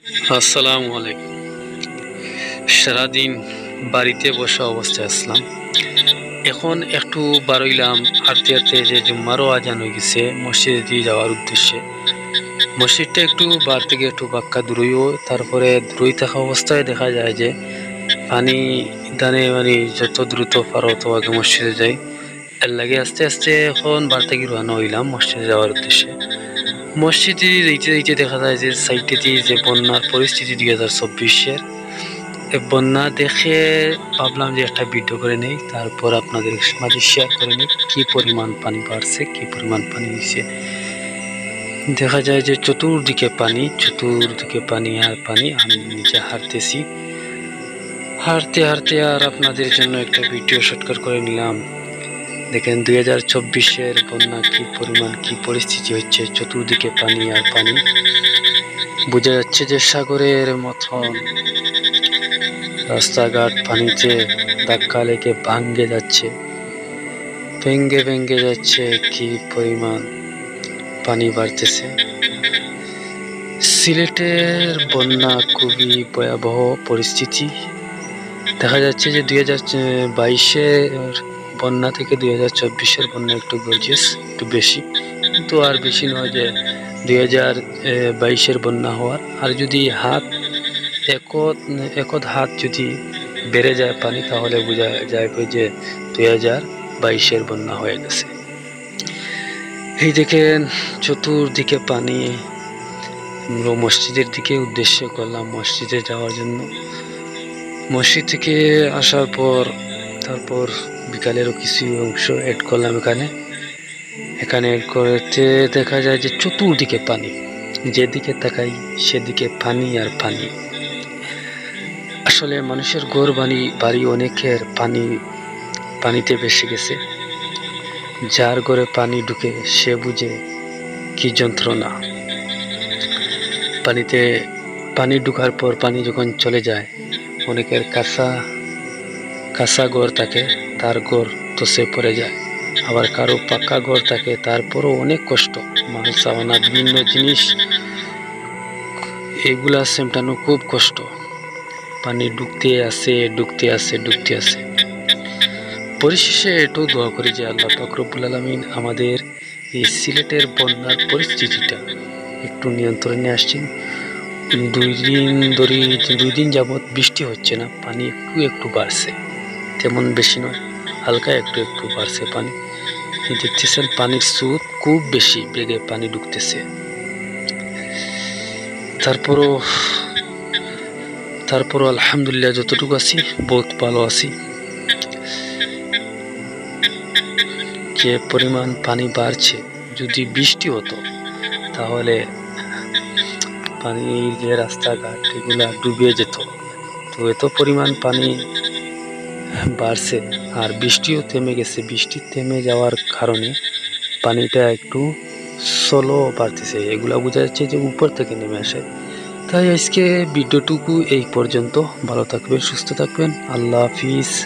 আসসালামু আলাইকুম। সারাদিন বাড়িতে বসা অবস্থায় আসলাম। এখন একটু বারইলাম হাঁটতে হাঁটতে, যে জুম্মারও আজান হয়ে গেছে, মসজিদে দিয়ে যাওয়ার উদ্দেশ্যে। মসজিদটা একটু বার থেকে একটু বাক্কা দূরইও, তারপরে দূরই থাকা অবস্থায় দেখা যায় যে পানি দানে মানে যত দ্রুত পারো তো আগে মসজিদে যাই। এর লাগে আস্তে আস্তে এখন বার থেকে রওনা হইলাম মসজিদে যাওয়ার উদ্দেশ্যে। মসজিদে যাইতে যাইতে দেখা যায় যে সাইটে দিয়ে যে বন্যার পরিস্থিতি 2024-এর বন্যা দেখে ভাবলাম যে একটা ভিডিও করে নেই, তারপর আপনাদের মাঝে শেয়ার করে নিই কি পরিমাণ পানি বাড়ছে, কি পরিমাণ পানি হয়েছে। দেখা যায় যে চতুর্দিকে পানি আর পানি। আমি নিচে হাঁটতেছি, হাঁটতে হাঁটতে আর আপনাদের জন্য একটা ভিডিও শর্টকাট করে নিলাম। দেখেন 2024-এর বন্যা কি পরিমাণ, কি পরিস্থিতি হচ্ছে, চতুর্দিকে পানি আর পানি। বোঝা যাচ্ছে যে সাগরের মতন রাস্তাঘাট পানিতে ধাক্কা লেগে ভেঙ্গে ভেঙ্গে যাচ্ছে। কি পরিমাণ পানি বাড়তেছে। সিলেটের বন্যা খুবই ভয়াবহ পরিস্থিতি। দেখা যাচ্ছে যে 2022-এর বন্যা থেকে 2024-এর বন্যা একটু গর্জিয়াস, একটু বেশি, কিন্তু আর বেশি নয় যে 2022-এর বন্যা হওয়ার। আর যদি একদ হাত যদি বেড়ে যায় পানি, তাহলে বোঝা যাবে যে 2022-এর বন্যা হয়ে গেছে। এই দেখেন চতুর্দিকে পানি। মসজিদের দিকে উদ্দেশ্য করলাম মসজিদে যাওয়ার জন্য। মসজিদ থেকে আসার পর তারপর বিকালেরও কিছু অংশ এড করলাম এখানে এড করতে দেখা যায় যে চতুর্দিকে পানি, যেদিকে তাকাই সেদিকে পানি আর পানি। আসলে মানুষের ঘর বাড়ি অনেকের পানিতে ভেসে গেছে। যার ঘরে পানি ঢুকে সে বুঝে কি যন্ত্রণা। পানি ঢুকার পর পানি যখন চলে যায়, অনেকের কাঁচা ঘর থাকে, তার ঘর ধসে পড়ে যায়। আবার কারো পাকা ঘর থাকে, তারপরও অনেক কষ্ট। মাল সামানা বিভিন্ন জিনিস এগুলা সেমটানো খুব কষ্ট। পানি ঢুকতে আসে। পরিশেষে এটাও দোয়া করি যে আল্লাহ পাক রব্বুল আলামিন আমাদের এই সিলেটের বন্যার পরিস্থিতিটা একটু নিয়ন্ত্রণে আসছেন। 2 দিন যাবৎ বৃষ্টি হচ্ছে না, পানি একটু বাড়ছে, তেমন বেশি নয়, হালকা একটু বাড়ছে পানি। দেখতেছেন পানির স্রোত খুব বেশি বেগে পানি ঢুকতেছে। তারপরও আলহামদুলিল্লাহ যতটুকু আছি বহুত ভালো আছি। যে পরিমাণ পানি বাড়ছে, যদি বৃষ্টি হতো তাহলে পানির যে রাস্তাঘাট এগুলা ডুবে যেত। তো এত পরিমাণ পানি বাড়ছে আর বৃষ্টিও থেমে গেছে। বৃষ্টি থেমে যাওয়ার কারণে পানিটা একটু স্লো বাড়তেছে। এগুলা বোঝা যাচ্ছে যে উপর থেকে নেমে আসে। তাই আজকে ভিডিওটুকু এই পর্যন্ত। ভালো থাকবেন, সুস্থ থাকবেন। আল্লাহ হাফিজ।